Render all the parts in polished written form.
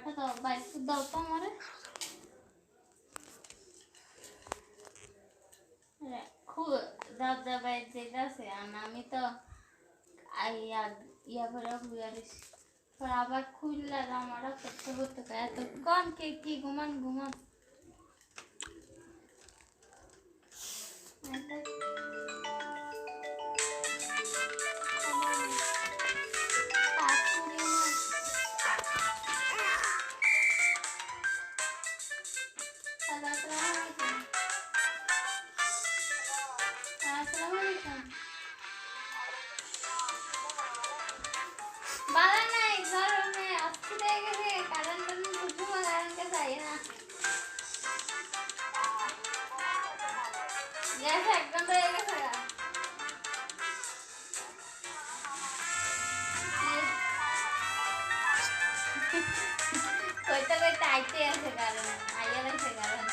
পাঠা দাও, বাইক দাও তো আমারে। খুব দাব দাবাই যেতেছে আর আমি তো ইয়া ইয়া করে বুঝারিস আবার খুললে আমারও করতে করতে এত কম কে কি ঘুমান ঘুমান বালা নাই গরমে অস্থির হয়ে গেছে কারেন্ট বুঝবো কারেন্টকে চাই না গ্যাস একদম হয়ে গেছে কইতে কইতে আইতে আছে কারণ আইয়ার আছে কারণ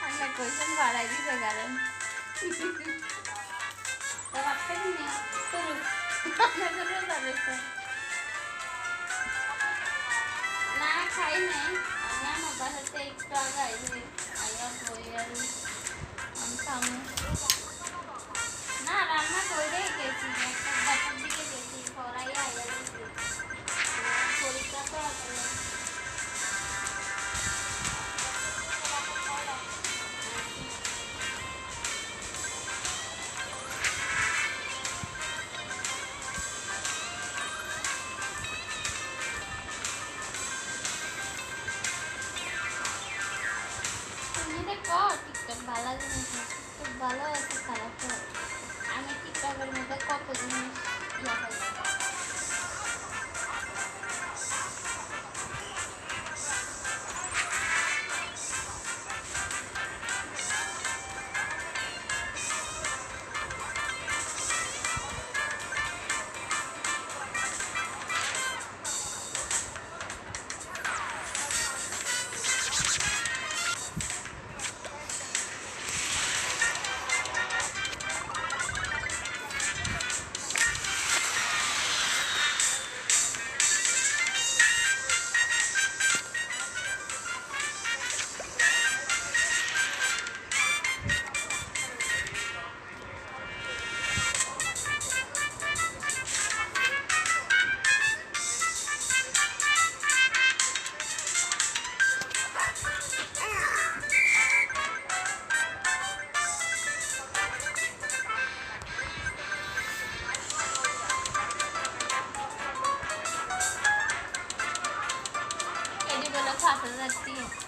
আমরা কোয়েশ্চেন বাড়াই দিছে কারণ তো আপনি নিয়ে শুরু শুরু করতে না খাই নাই আমি আমার বাসাতে একটু আগে আইছি আইয়া বই আর আমি খামু না রান্না করে গেছি একটা বাসার দিকে গেছি পড়াই আইয়া গেছি পরীক্ষা তো টিকটক ভালো জিনিস টিকটক ভালো আছে খারাপ আমি টিকটকের মধ্যে কত জিনিস ইয়া হয় এটি বলে 7,000